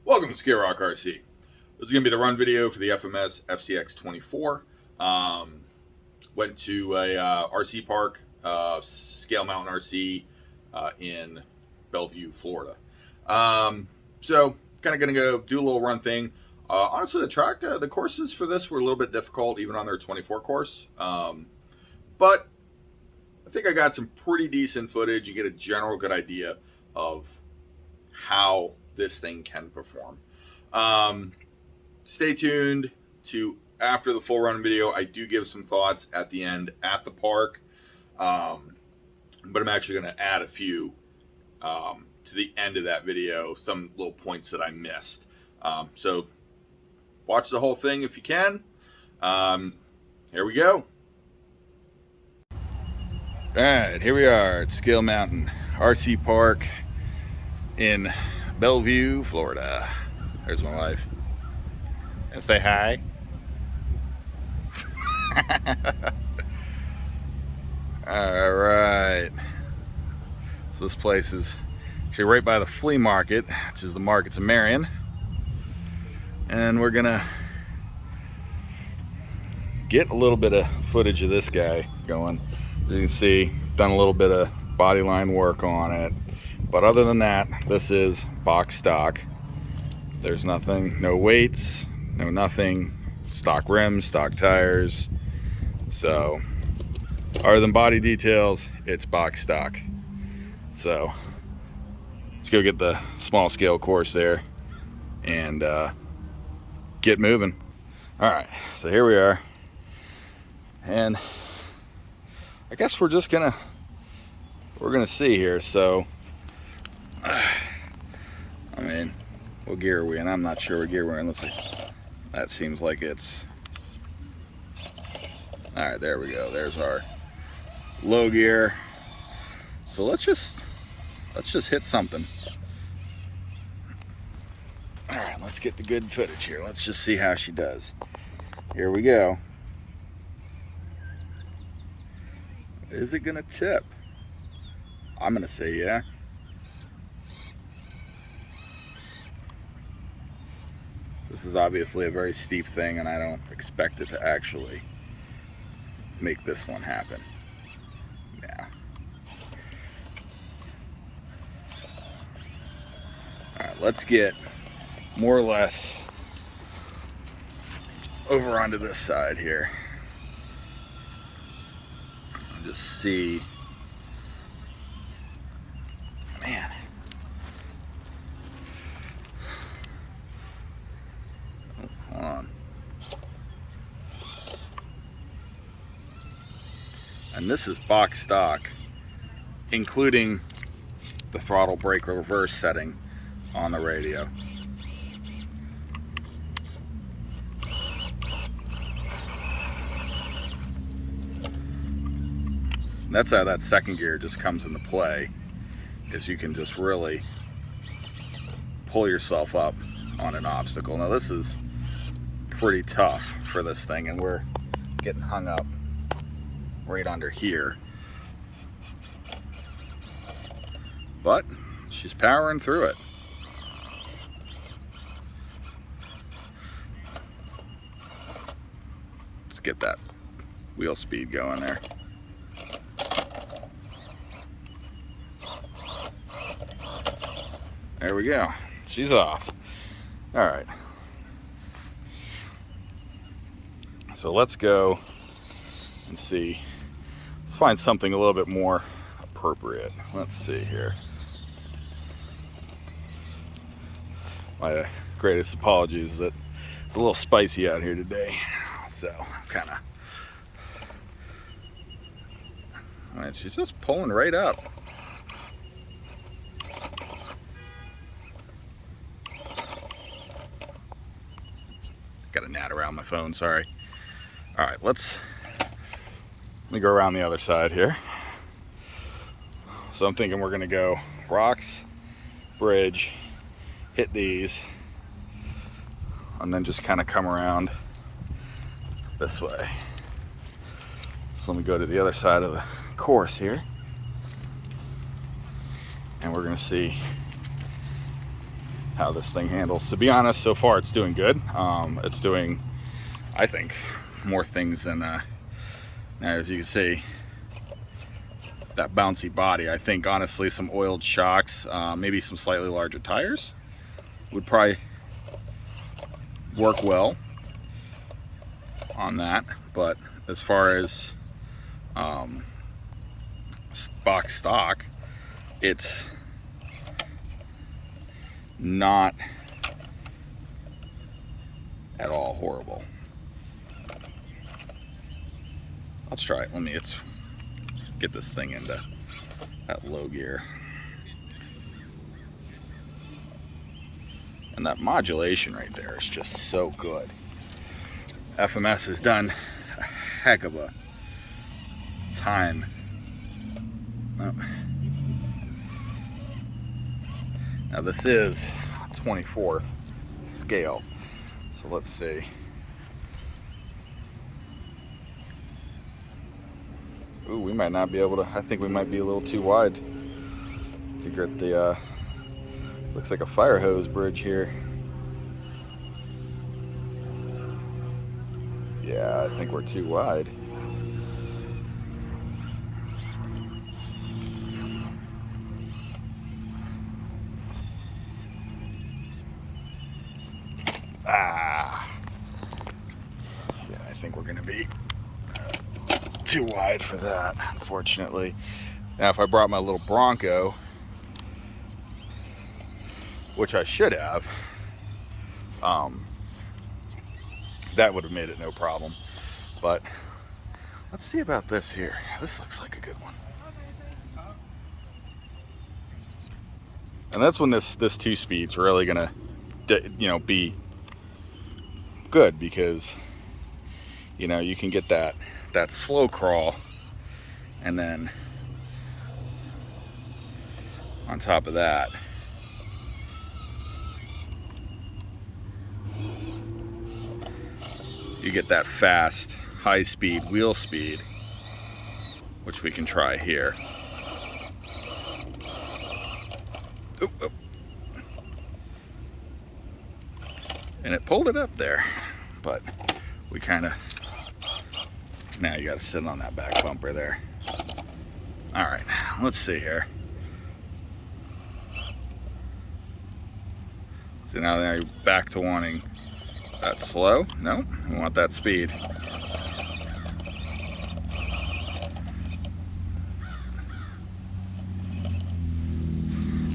Welcome to Scare Rock RC. This is going to be the run video for the FMS FCX24. Went to a RC park, Scale Mountain RC in Belleview, Florida. So kind of going to go do a little run thing. Honestly, the courses for this were a little bit difficult, even on their 24 course. But I think I got some pretty decent footage. You get a general good idea of how this thing can perform. Stay tuned to after the full run video. I do give some thoughts at the end at the park, but I'm actually going to add a few to the end of that video, some little points that I missed. So watch the whole thing if you can. Here we go. All right, here we are at Scale Mountain RC Park in Belleview, Florida. There's my wife. And say hi. All right. So this place is actually right by the flea market, which is the Markets of Marion. And we're gonna get a little bit of footage of this guy going. As you can see, done a little bit of body line work on it. But other than that, this is box stock. There's nothing, no weights, no nothing. Stock rims, stock tires. So, other than body details, it's box stock. So, let's go get the small scale course there and get moving. All right, so here we are. And I guess we're gonna see here. So, I mean, what gear are we in? I'm not sure what gear we're in. Let's see. That seems like it's... All right, there we go. There's our low gear. So let's just hit something. All right, let's get the good footage here. Let's just see how she does. Here we go. Is it gonna tip? I'm gonna say yeah. This is obviously a very steep thing, and I don't expect it to actually make this one happen. Yeah. All right, let's get more or less over onto this side here. And just see. Man. Hold on. And this is box stock, including the throttle brake reverse setting on the radio. And that's how that second gear just comes into play, is you can just really pull yourself up on an obstacle. Now this is pretty tough for this thing, and we're getting hung up right under here, but she's powering through it. Let's get that wheel speed going there. There we go. She's off. All right. So let's go and see. Let's find something a little bit more appropriate. Let's see here. My greatest apologies that it's a little spicy out here today. So kind of. All right, she's just pulling right up. Got a gnat around my phone, sorry. All right, let me go around the other side here. So I'm thinking we're gonna go rocks, bridge, hit these, and then just kind of come around this way. So let me go to the other side of the course here. And we're gonna see how this thing handles. To be honest, so far it's doing good. It's doing, I think, more things than, now as you can see, that bouncy body. I think honestly some oiled shocks, maybe some slightly larger tires would probably work well on that. But as far as box stock, it's not at all horrible. Let's try it. Let's get this thing into that low gear. And that modulation right there is just so good. FMS has done a heck of a time. Oh. Now this is 24th scale, so let's see. Ooh, we might not be able to, I think we might be a little too wide to get the, looks like a fire hose bridge here. Yeah, I think we're too wide. Yeah, I think we're gonna be too wide for that, unfortunately. Now, if I brought my little Bronco, which I should have, that would have made it no problem. But let's see about this here. This looks like a good one. And that's when this 2-speed's really gonna, be good, because you can get that slow crawl, and then on top of that, you get that fast, high-speed wheel speed, which we can try here. Oop, oop. And it pulled it up there, but we kind of, now you got to sit on that back bumper there. All right, let's see here. So now you're back to wanting that slow. No, we want that speed.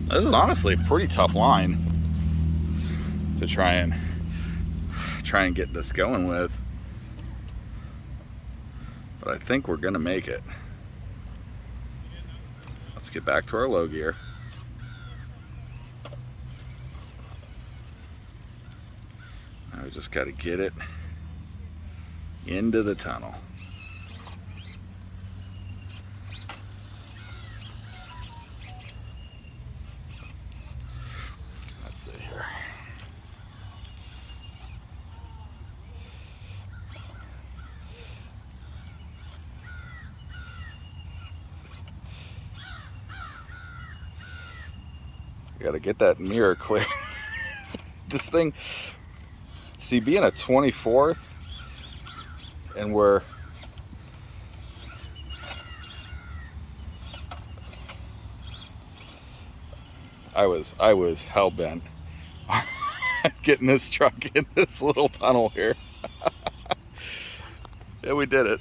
This is honestly a pretty tough line to try and get this going with, but I think we're gonna make it. Let's get back to our low gear. Now we just got to get it into the tunnel. Let's see here. We got to get that mirror clear. This thing, see, being a 24th, and I was hell-bent on getting this truck in this little tunnel here. Yeah, we did it.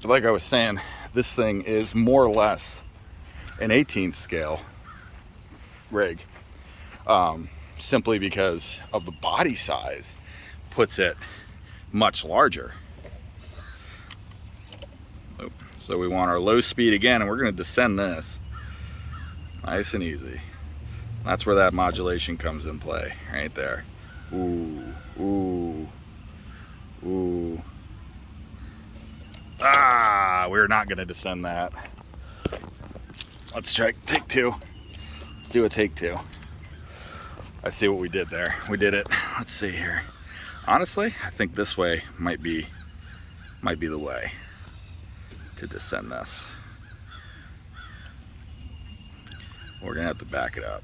But like I was saying, this thing is more or less an 18th scale rig, simply because of the body size puts it much larger. So we want our low speed again, and we're going to descend this nice and easy. That's where that modulation comes in play, right there. Ooh, ooh, ooh. Ah, we're not going to descend that. Let's try take two. Let's do a take two. I see what we did there. We did it. Let's see here. Honestly, I think this way might be the way to descend this. We're gonna have to back it up.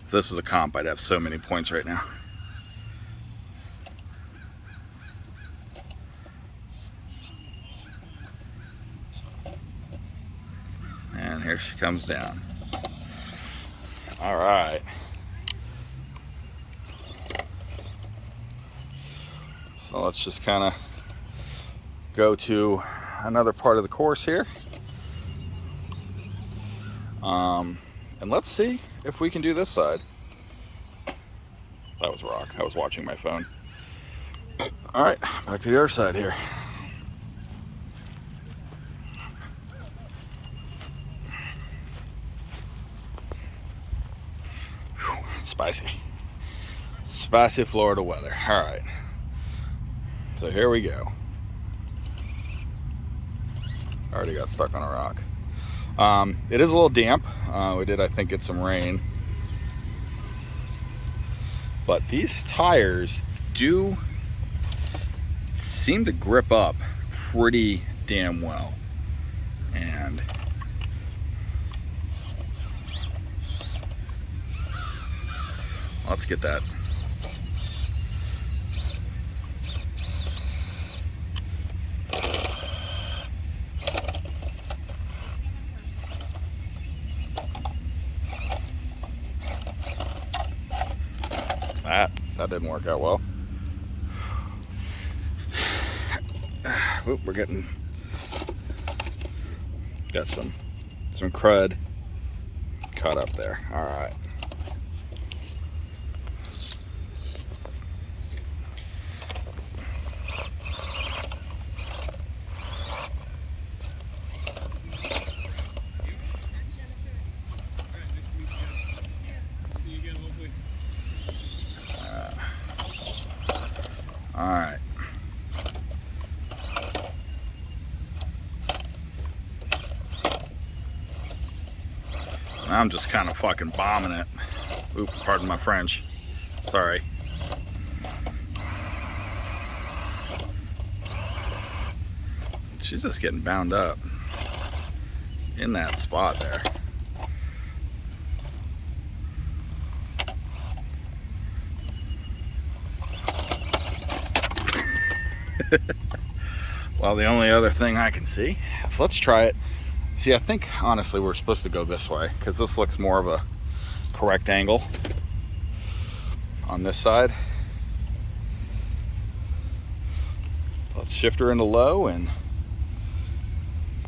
If this was a comp, I'd have so many points right now. And here she comes down. All right. So let's just kind of go to another part of the course here. And let's see if we can do this side. That was rock. I was watching my phone. All right, back to the other side here. Whew, spicy Florida weather. All right, so here we go. Already got stuck on a rock. It is a little damp. We did, I think, get some rain. But these tires do seem to grip up pretty damn well. And let's get that. That didn't work out well. Oop, we're got some crud caught up there. All right. All right. I'm just kind of fucking bombing it. Oop, pardon my French. Sorry. She's just getting bound up in that spot there. Well, the only other thing I can see, so let's try it. See, I think honestly we're supposed to go this way because this looks more of a correct angle on this side. Let's shift her into low and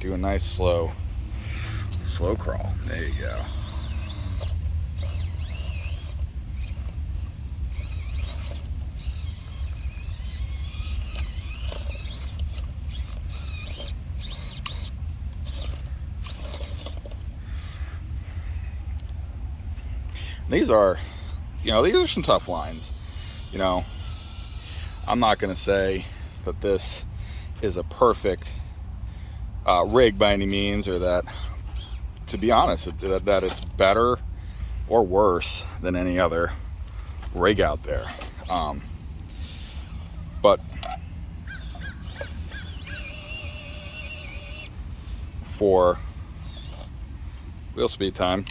do a nice slow crawl. There you go. These are, these are some tough lines. I'm not going to say that this is a perfect rig by any means, or that, to be honest, that it's better or worse than any other rig out there. But for wheel speed time,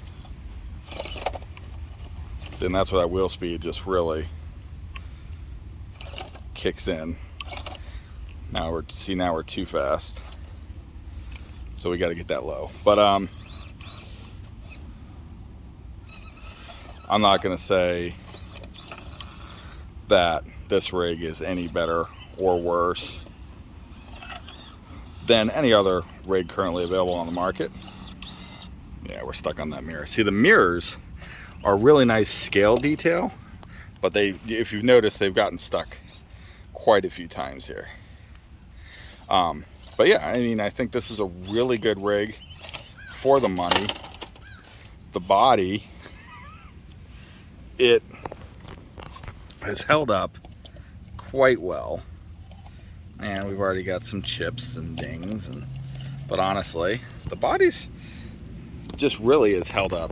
and that's where that wheel speed just really kicks in. Now we're too fast, so we got to get that low. But I'm not gonna say that this rig is any better or worse than any other rig currently available on the market. Yeah, we're stuck on that mirror. See, the mirrors are really nice scale detail, but if you've noticed, they've gotten stuck quite a few times here. But yeah, I think this is a really good rig for the money. The body, it has held up quite well, and we've already got some chips and dings, but honestly, the body's just really has held up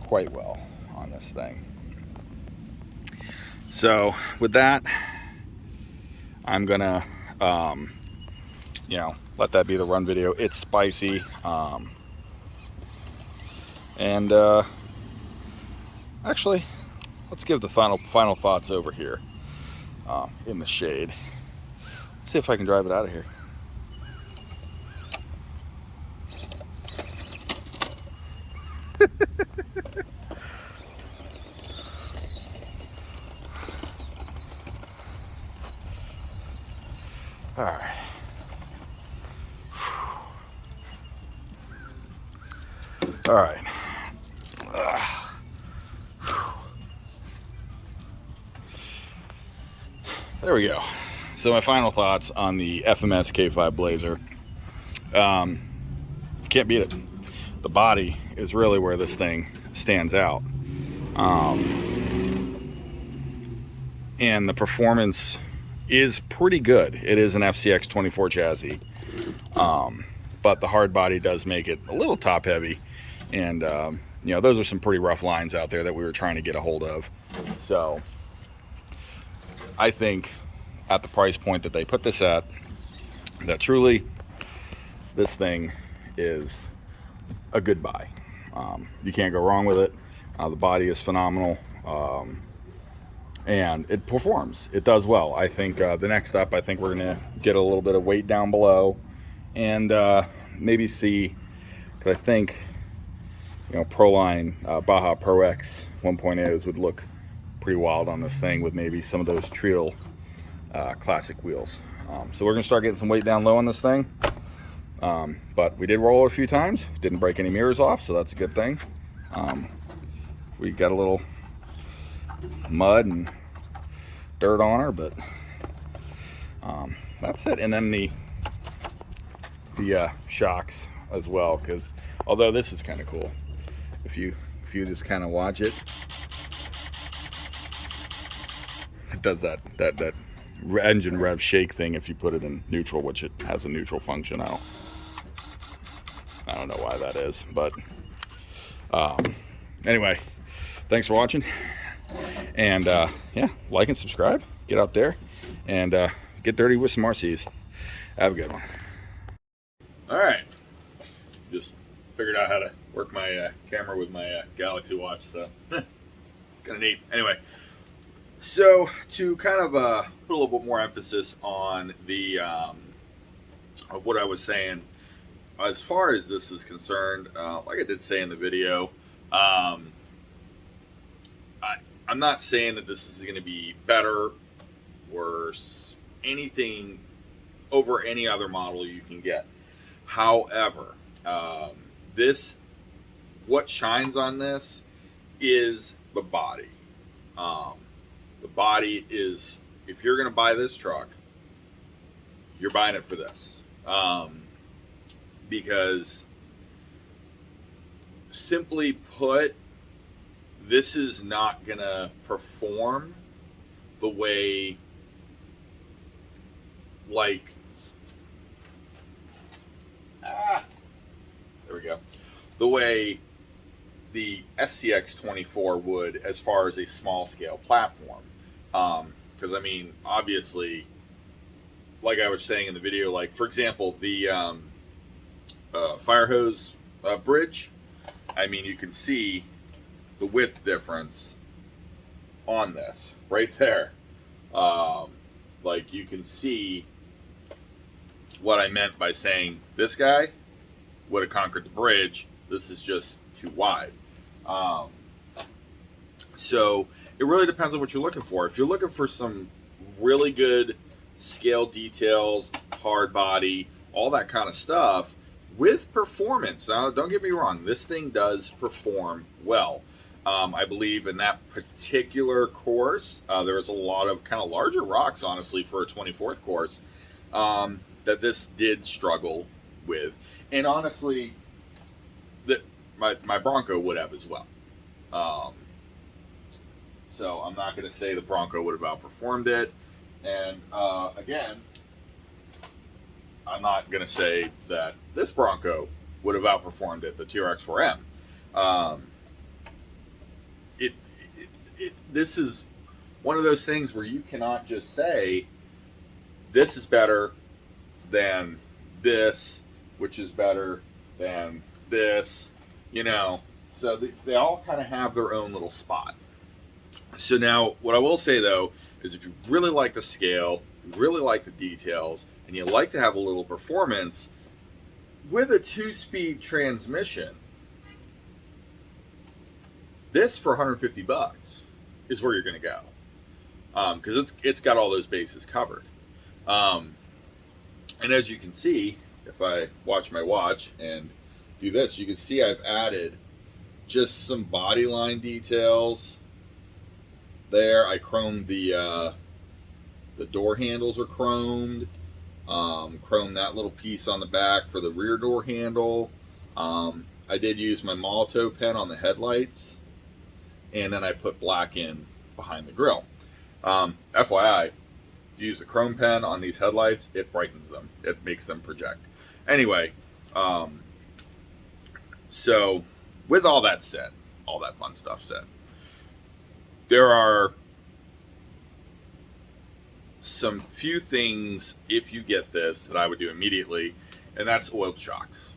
quite well on this thing. So with that, I'm gonna let that be the run video. It's spicy, And actually, let's give the final thoughts over here in the shade. Let's see if I can drive it out of here. All right. All right. There we go. So my final thoughts on the FMS K5 Blazer. Can't beat it. The body is really where this thing stands out. And the performance is pretty good. It is an FCX24 chassis. But the hard body does make it a little top heavy. And, you know, those are some pretty rough lines out there that we were trying to get a hold of. So I think at the price point that they put this at, that truly this thing is a good buy. You can't go wrong with it. The body is phenomenal. And it performs. It does well. I think the next up, I think we're going to get a little bit of weight down below and maybe see, because I think, you know, Proline Baja Pro X 1.0s would look pretty wild on this thing with maybe some of those Trio classic wheels. So we're going to start getting some weight down low on this thing. But we did roll it a few times. Didn't break any mirrors off, so that's a good thing. We got a little mud and dirt on her, but that's it. And then the shocks as well, because although this is kind of cool, if you just kind of watch it, it does that engine rev shake thing if you put it in neutral, which it has a neutral function. I don't know why that is, but anyway, thanks for watching. And yeah, like and subscribe. Get out there and get dirty with some RCs. Have a good one. All right, just figured out how to work my camera with my Galaxy Watch, so it's kind of neat. Anyway, so to kind of put a little bit more emphasis on the of what I was saying, as far as this is concerned, like I did say in the video, I'm not saying that this is going to be better, worse, anything over any other model you can get. However, what shines on this is the body. The body is, if you're going to buy this truck, you're buying it for this. Because simply put, this is not going to perform the way, like, there we go, the way the SCX24 would as far as a small scale platform. Because I mean, obviously, like I was saying in the video, like for example, the fire hose bridge, I mean, you can see the width difference on this right there. Like you can see what I meant by saying this guy would have conquered the bridge. This is just too wide. So it really depends on what you're looking for. If you're looking for some really good scale details, hard body, all that kind of stuff with performance. Now, don't get me wrong, this thing does perform well. I believe in that particular course, there was a lot of kind of larger rocks, honestly, for a 24th course, that this did struggle with. And honestly, that my Bronco would have as well. So I'm not going to say the Bronco would have outperformed it. And again, I'm not going to say that this Bronco would have outperformed it, the TRX4M. This is one of those things where you cannot just say this is better than this, which is better than this. You know, So they all kind of have their own little spot. So now, what I will say though is, if you really like the scale, you really like the details, and you like to have a little performance with a 2-speed transmission, this for 150 bucks is where you're going to go, because it's got all those bases covered. And as you can see, if I watch my watch and do this, you can see I've added just some body line details there. I chromed the door handles are chromed. Chromed that little piece on the back for the rear door handle. I did use my Molotov pen on the headlights, and then I put black in behind the grill. FYI, if you use the chrome pen on these headlights, it brightens them. It makes them project. Anyway, so with all that said, all that fun stuff said, there are some few things, if you get this, that I would do immediately, and that's oiled shocks.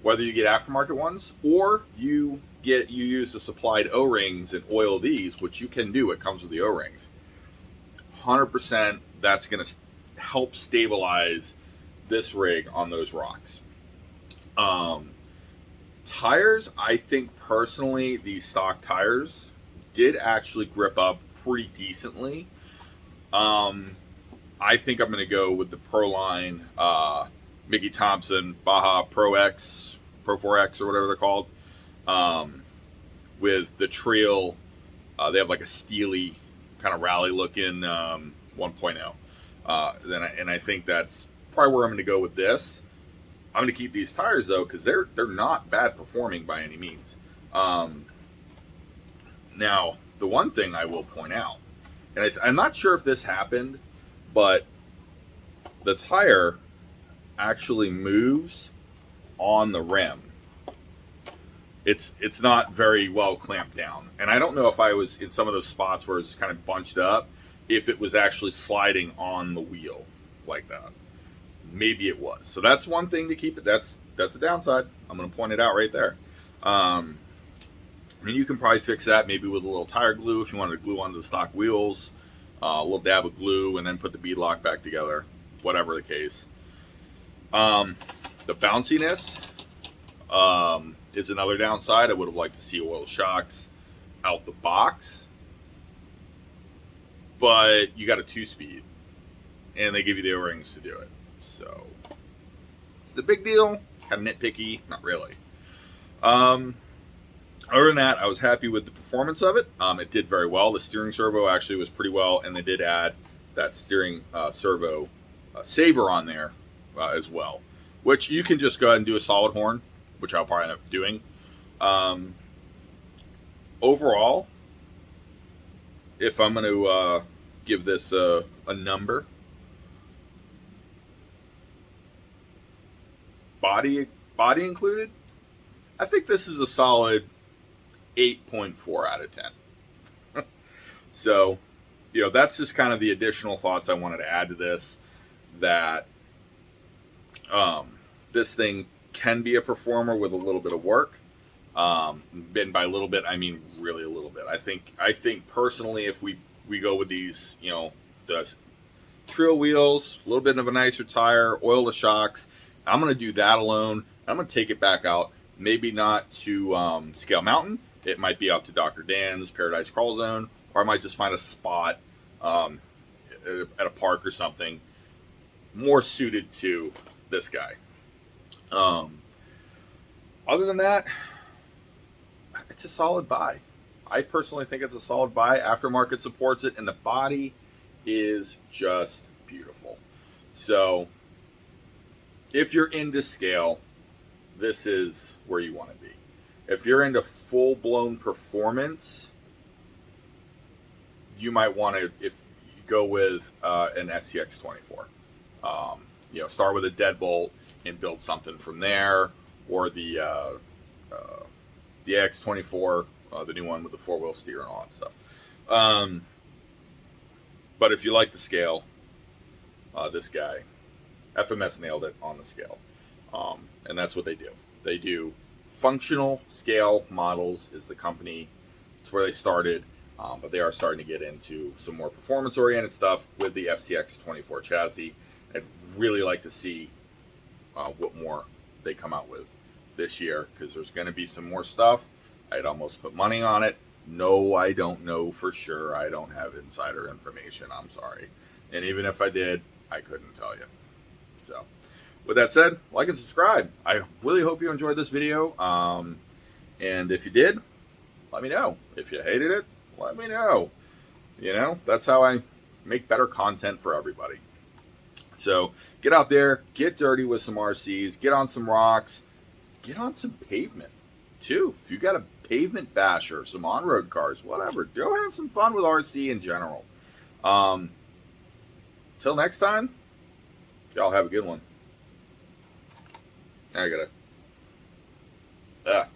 Whether you get aftermarket ones or you use the supplied O-rings and oil these, which you can do, it comes with the O-rings. 100% that's going to help stabilize this rig on those rocks. Tires, I think personally, these stock tires did actually grip up pretty decently. I think I'm going to go with the Proline Mickey Thompson Baja Pro 4X or whatever they're called, with the trail. They have like a steely kind of rally looking 1.0. And I think that's probably where I'm going to go with this. I'm going to keep these tires though, because they're not bad performing by any means. Now, the one thing I will point out, and I'm not sure if this happened, but the tire actually moves on the rim. It's not very well clamped down, and I don't know if I was in some of those spots where it's kind of bunched up, if it was actually sliding on the wheel like that. Maybe it was. So that's one thing to keep it. That's a downside. I'm going to point it out right there. I mean, you can probably fix that maybe with a little tire glue if you wanted to glue onto the stock wheels, a little dab of glue, and then put the bead lock back together, whatever the case. The bounciness is another downside. I would have liked to see oil shocks out the box, but you got a 2-speed, and they give you the O-rings to do it. So it's the big deal. Kind of nitpicky, not really. Other than that, I was happy with the performance of it. It did very well. The steering servo actually was pretty well, and they did add that steering servo saver on there as well, which you can just go ahead and do a solid horn, which I'll probably end up doing. Overall, if I'm going to give this a number, body included, I think this is a solid 8.4 out of 10. So, that's just kind of the additional thoughts I wanted to add to this, that this thing can be a performer with a little bit of work. And by a little bit, I mean really a little bit. I think personally, if we go with these, the trail wheels, a little bit of a nicer tire, oil the shocks, I'm going to do that alone. I'm going to take it back out. Maybe not to Scale Mountain. It might be out to Dr. Dan's Paradise Crawl Zone, or I might just find a spot at a park or something more suited to this guy. Other than that, it's a solid buy. I personally think it's a solid buy. Aftermarket supports it, and the body is just beautiful. So if you're into scale, this is where you want to be. If you're into full-blown performance, you might want to go with an FCX24. Start with a deadbolt and build something from there, or the X24, the new one with the 4-wheel steer and all that stuff. But if you like the scale, this guy, FMS nailed it on the scale. And that's what they do. They do Functional Scale Models is the company. It's where they started, but they are starting to get into some more performance-oriented stuff with the FCX24 chassis. I'd really like to see what more they come out with this year, because there's going to be some more stuff. I'd almost put money on it. No, I don't know for sure. I don't have insider information. I'm sorry. And even if I did, I couldn't tell you. So, with that said, like and subscribe. I really hope you enjoyed this video. And if you did, let me know. If you hated it, let me know. You know, that's how I make better content for everybody. So get out there, get dirty with some RCs, get on some rocks, get on some pavement too. If you got a pavement basher, some on-road cars, whatever, go have some fun with RC in general. Till next time, y'all have a good one. I gotta, there